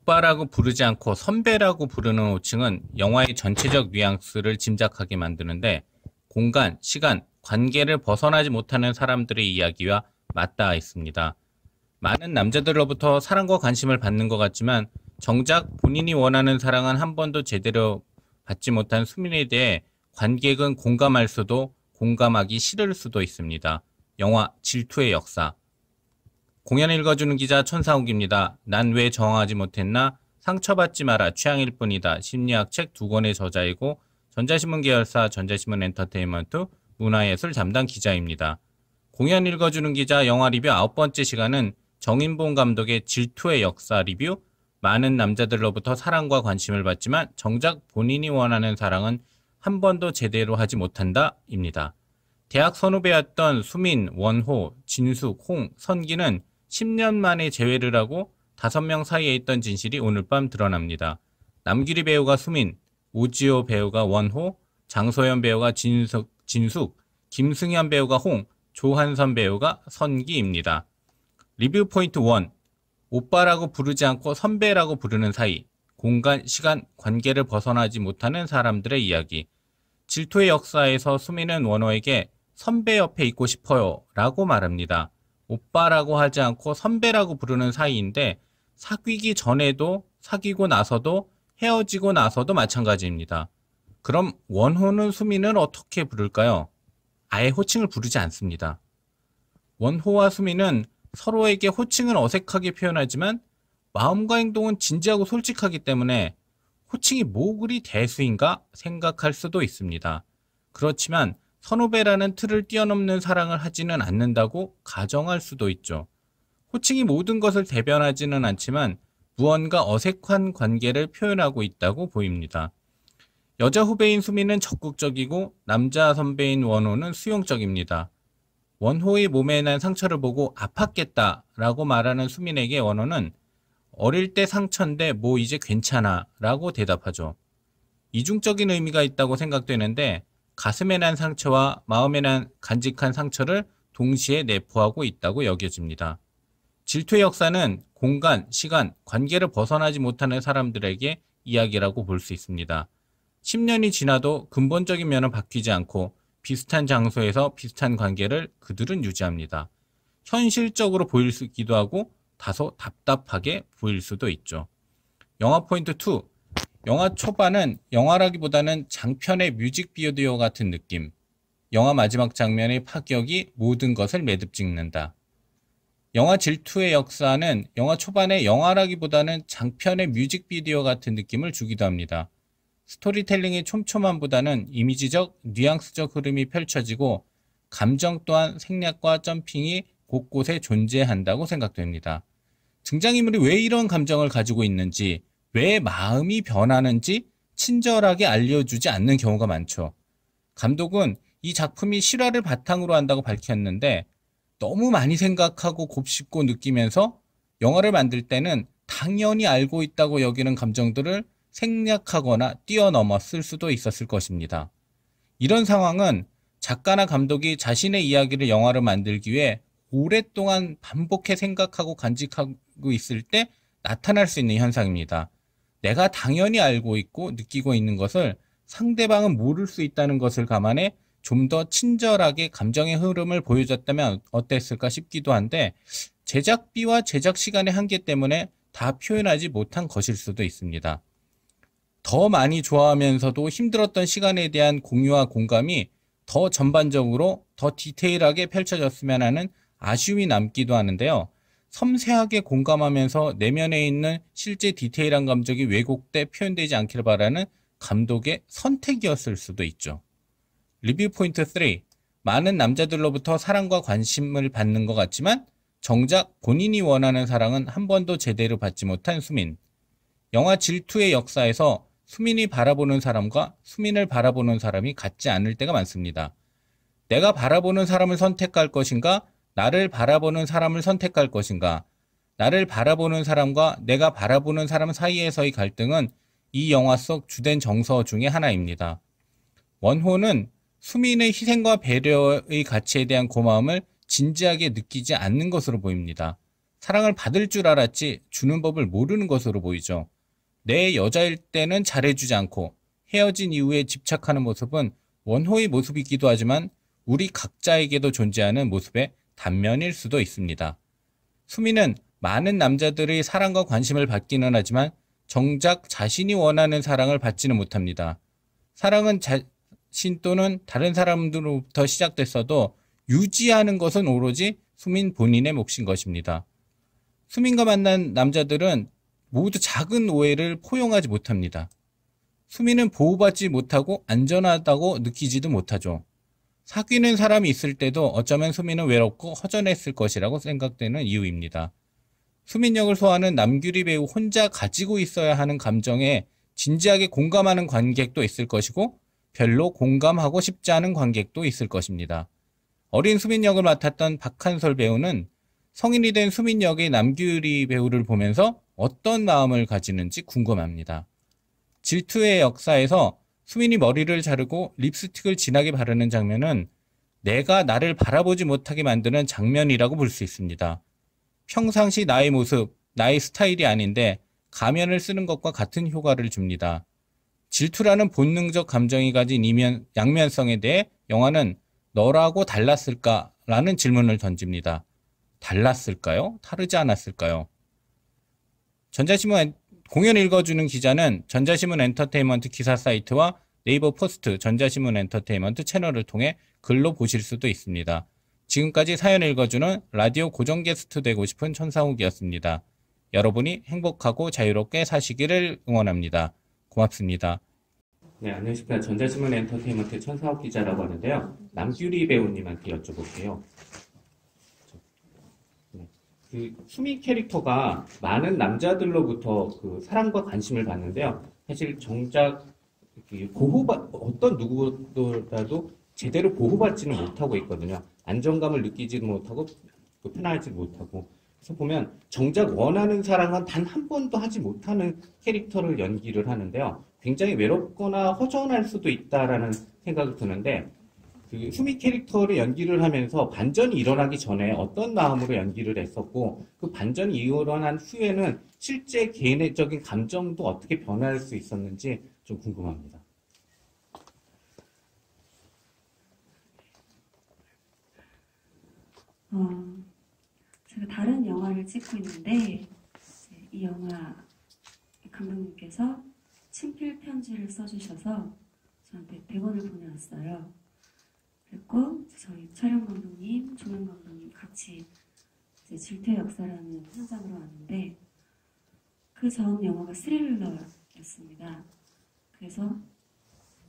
오빠라고 부르지 않고 선배라고 부르는 호칭은 영화의 전체적 뉘앙스를 짐작하게 만드는데 공간, 시간, 관계를 벗어나지 못하는 사람들의 이야기와 맞닿아 있습니다. 많은 남자들로부터 사랑과 관심을 받는 것 같지만 정작 본인이 원하는 사랑은 한 번도 제대로 받지 못한 수민에 대해 관객은 공감할 수도 공감하기 싫을 수도 있습니다. 영화 질투의 역사. 공연 읽어주는 기자 천상욱입니다. 난 왜 정하지 못했나? 상처받지 마라. 취향일 뿐이다. 심리학 책 2권의 저자이고 전자신문 계열사 전자신문 엔터테인먼트 문화예술 담당 기자입니다. 공연 읽어주는 기자 영화 리뷰 9번째 시간은 정인봉 감독의 질투의 역사 리뷰. 많은 남자들로부터 사랑과 관심을 받지만 정작 본인이 원하는 사랑은 한 번도 제대로 하지 못한다 입니다. 대학 선후배였던 수민, 원호, 진숙, 홍, 선기는 10년 만에 재회를 하고 5명 사이에 있던 진실이 오늘 밤 드러납니다. 남규리 배우가 수민, 오지호 배우가 원호, 장소연 배우가 진숙, 김승현 배우가 홍, 조한선 배우가 선기입니다. 리뷰 포인트 1. 오빠라고 부르지 않고 선배라고 부르는 사이, 공간, 시간, 관계를 벗어나지 못하는 사람들의 이야기. 질투의 역사에서 수민은 원호에게 선배 옆에 있고 싶어요 라고 말합니다. 오빠라고 하지 않고 선배라고 부르는 사이인데 사귀기 전에도 사귀고 나서도 헤어지고 나서도 마찬가지입니다. 그럼 원호는 수민을 어떻게 부를까요? 아예 호칭을 부르지 않습니다. 원호와 수민은 서로에게 호칭을 어색하게 표현하지만 마음과 행동은 진지하고 솔직하기 때문에 호칭이 뭐 그리 대수인가 생각할 수도 있습니다. 그렇지만 선후배라는 틀을 뛰어넘는 사랑을 하지는 않는다고 가정할 수도 있죠. 호칭이 모든 것을 대변하지는 않지만 무언가 어색한 관계를 표현하고 있다고 보입니다. 여자 후배인 수민은 적극적이고 남자 선배인 원호는 수용적입니다. 원호의 몸에 난 상처를 보고 아팠겠다 라고 말하는 수민에게 원호는 어릴 때 상처인데 뭐 이제 괜찮아 라고 대답하죠. 이중적인 의미가 있다고 생각되는데 가슴에 난 상처와 마음에 난 간직한 상처를 동시에 내포하고 있다고 여겨집니다. 질투의 역사는 공간, 시간, 관계를 벗어나지 못하는 사람들에게 이야기라고 볼 수 있습니다. 10년이 지나도 근본적인 면은 바뀌지 않고 비슷한 장소에서 비슷한 관계를 그들은 유지합니다. 현실적으로 보이기도 하고 다소 답답하게 보일 수도 있죠. 영화 포인트 2. 영화 초반은 영화라기보다는 장편의 뮤직비디오 같은 느낌. 영화 마지막 장면의 파격이 모든 것을 매듭 짓는다. 영화 질투의 역사는 영화 초반에 영화라기보다는 장편의 뮤직비디오 같은 느낌을 주기도 합니다. 스토리텔링의 촘촘함보다는 이미지적, 뉘앙스적 흐름이 펼쳐지고 감정 또한 생략과 점핑이 곳곳에 존재한다고 생각됩니다. 등장인물이 왜 이런 감정을 가지고 있는지, 왜 마음이 변하는지 친절하게 알려주지 않는 경우가 많죠. 감독은 이 작품이 실화를 바탕으로 한다고 밝혔는데 너무 많이 생각하고 곱씹고 느끼면서 영화를 만들 때는 당연히 알고 있다고 여기는 감정들을 생략하거나 뛰어넘어 쓸 수도 있었을 것입니다. 이런 상황은 작가나 감독이 자신의 이야기를 영화로 만들기 위해 오랫동안 반복해 생각하고 간직하고 있을 때 나타날 수 있는 현상입니다. 내가 당연히 알고 있고 느끼고 있는 것을 상대방은 모를 수 있다는 것을 감안해 좀 더 친절하게 감정의 흐름을 보여줬다면 어땠을까 싶기도 한데 제작비와 제작 시간의 한계 때문에 다 표현하지 못한 것일 수도 있습니다. 더 많이 좋아하면서도 힘들었던 시간에 대한 공유와 공감이 더 전반적으로 더 디테일하게 펼쳐졌으면 하는 아쉬움이 남기도 하는데요. 섬세하게 공감하면서 내면에 있는 실제 디테일한 감정이 왜곡돼 표현되지 않기를 바라는 감독의 선택이었을 수도 있죠. 리뷰 포인트 3. 많은 남자들로부터 사랑과 관심을 받는 것 같지만 정작 본인이 원하는 사랑은 한 번도 제대로 받지 못한 수민. 영화 질투의 역사에서 수민이 바라보는 사람과 수민을 바라보는 사람이 같지 않을 때가 많습니다. 내가 바라보는 사람을 선택할 것인가? 나를 바라보는 사람을 선택할 것인가? 나를 바라보는 사람과 내가 바라보는 사람 사이에서의 갈등은 이 영화 속 주된 정서 중에 하나입니다. 원호는 수민의 희생과 배려의 가치에 대한 고마움을 진지하게 느끼지 않는 것으로 보입니다. 사랑을 받을 줄 알았지 주는 법을 모르는 것으로 보이죠. 내 여자일 때는 잘해주지 않고 헤어진 이후에 집착하는 모습은 원호의 모습이기도 하지만 우리 각자에게도 존재하는 모습의 단면일 수도 있습니다. 수미는 많은 남자들의 사랑과 관심을 받기는 하지만 정작 자신이 원하는 사랑을 받지는 못합니다. 사랑은 자신 또는 다른 사람들로부터 시작됐어도 유지하는 것은 오로지 수민 본인의 몫인 것입니다. 수민과 만난 남자들은 모두 작은 오해를 포용하지 못합니다. 수민은 보호받지 못하고 안전하다고 느끼지도 못하죠. 사귀는 사람이 있을 때도 어쩌면 수민은 외롭고 허전했을 것이라고 생각되는 이유입니다. 수민 역을 소화하는 남규리 배우 혼자 가지고 있어야 하는 감정에 진지하게 공감하는 관객도 있을 것이고 별로 공감하고 싶지 않은 관객도 있을 것입니다. 어린 수민 역을 맡았던 박한솔 배우는 성인이 된 수민 역의 남규리 배우를 보면서 어떤 마음을 가지는지 궁금합니다. 질투의 역사에서 수민이 머리를 자르고 립스틱을 진하게 바르는 장면은 내가 나를 바라보지 못하게 만드는 장면이라고 볼 수 있습니다. 평상시 나의 모습, 나의 스타일이 아닌데 가면을 쓰는 것과 같은 효과를 줍니다. 질투라는 본능적 감정이 가진 양면성에 대해 영화는 너라고 달랐을까라는 질문을 던집니다. 달랐을까요? 다르지 않았을까요? 전자신문 공연 읽어주는 기자는 전자신문 엔터테인먼트 기사 사이트와 네이버 포스트 전자신문 엔터테인먼트 채널을 통해 글로 보실 수도 있습니다. 지금까지 사연 읽어주는 라디오 고정 게스트 되고 싶은 천상욱이었습니다. 여러분이 행복하고 자유롭게 사시기를 응원합니다. 고맙습니다. 네, 안녕하십니까. 전자신문 엔터테인먼트 천상욱 기자라고 하는데요. 남규리 배우님한테 여쭤볼게요. 그 수미 캐릭터가 많은 남자들로부터 그 사랑과 관심을 받는데요. 사실 정작 어떤 누구보다도 제대로 보호받지는 못하고 있거든요. 안정감을 느끼지도 못하고 편안하지 못하고. 그래서 보면 정작 원하는 사랑은 단 한 번도 하지 못하는 캐릭터를 연기를 하는데요. 굉장히 외롭거나 허전할 수도 있다라는 생각이 드는데 그 수미 캐릭터를 연기를 하면서 반전이 일어나기 전에 어떤 마음으로 연기를 했었고 그 반전이 일어난 후에는 실제 개인적인 감정도 어떻게 변할 수 있었는지 좀 궁금합니다. 제가 다른 영화를 찍고 있는데 이 영화 감독님께서 친필 편지를 써주셔서 저한테 대본을 보내왔어요. 그리고 저희 촬영 감독님, 조명 감독님 같이 이제 질투의 역사라는 현장으로 왔는데 그 전 영화가 스릴러였습니다. 그래서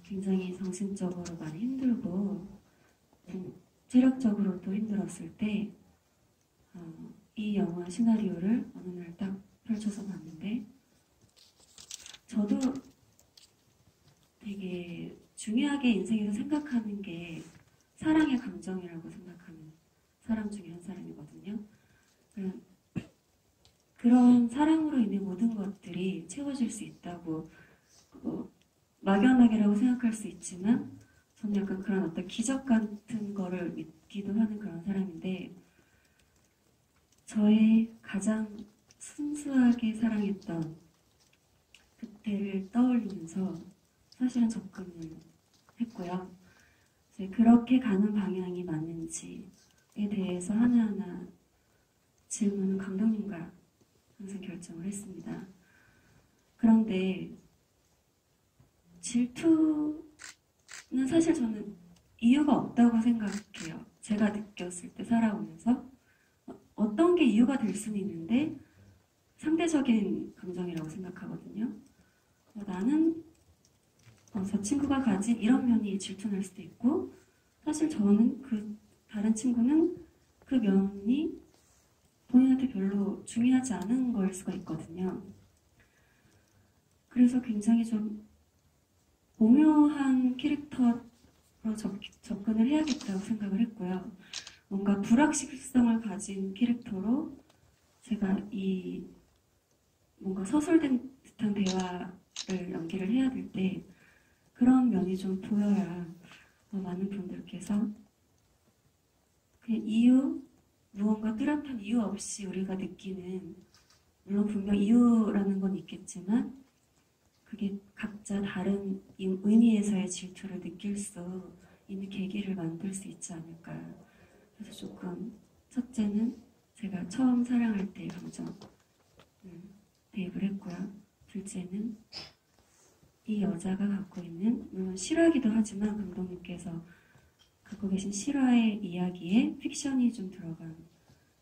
굉장히 정신적으로 많이 힘들고 체력적으로도 힘들었을 때 이 영화 시나리오를 어느 날 딱 펼쳐서 봤는데 저도 되게 중요하게 인생에서 생각하는 게 사랑의 감정이라고 생각하는 사람 중에 한 사람이거든요. 그런 사랑으로 인해 모든 것들이 채워질 수 있다고 막연하게라고 생각할 수 있지만 저는 약간 그런 어떤 기적 같은 거를 믿기도 하는 그런 사람인데 저의 가장 순수하게 사랑했던 그때를 떠올리면서 사실은 접근을 했고요. 이제 그렇게 가는 방향이 맞는지에 대해서 하나하나 질문은 감독님과 항상 결정을 했습니다. 그런데 질투는 사실 저는 이유가 없다고 생각해요. 제가 느꼈을 때 살아오면서 어떤 게 이유가 될 수는 있는데 상대적인 감정이라고 생각하거든요. 나는 저 친구가 가진 이런 면이 질투날 수도 있고 사실 저는 그 다른 친구는 그 면이 본인한테 별로 중요하지 않은 거일 수가 있거든요. 그래서 굉장히 좀 오묘한 캐릭터로 접근을 해야겠다고 생각을 했고요. 뭔가 불확실성을 가진 캐릭터로 제가 이 뭔가 서술된 듯한 대화를 연기를 해야 될 때 그런 면이 좀 보여야 많은 분들께서 그냥 이유 무언가 뚜렷한 이유 없이 우리가 느끼는, 물론 분명 이유라는 건 있겠지만 그게 각자 다른 의미에서의 질투를 느낄 수 있는 계기를 만들 수 있지 않을까. 그래서 조금 첫째는 제가 처음 사랑할 때의 감정 대입을 했고요. 둘째는 이 여자가 갖고 있는, 물론 실화기도 하지만 감독님께서 갖고 계신 실화의 이야기에 픽션이 좀 들어간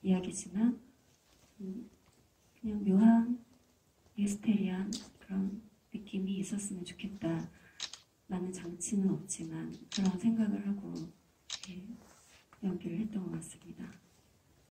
이야기지만 그냥 묘한 미스테리한 그런 느낌이 있었으면 좋겠다. 라는 장치는 없지만 그런 생각을 하고 연기를 했던 것 같습니다.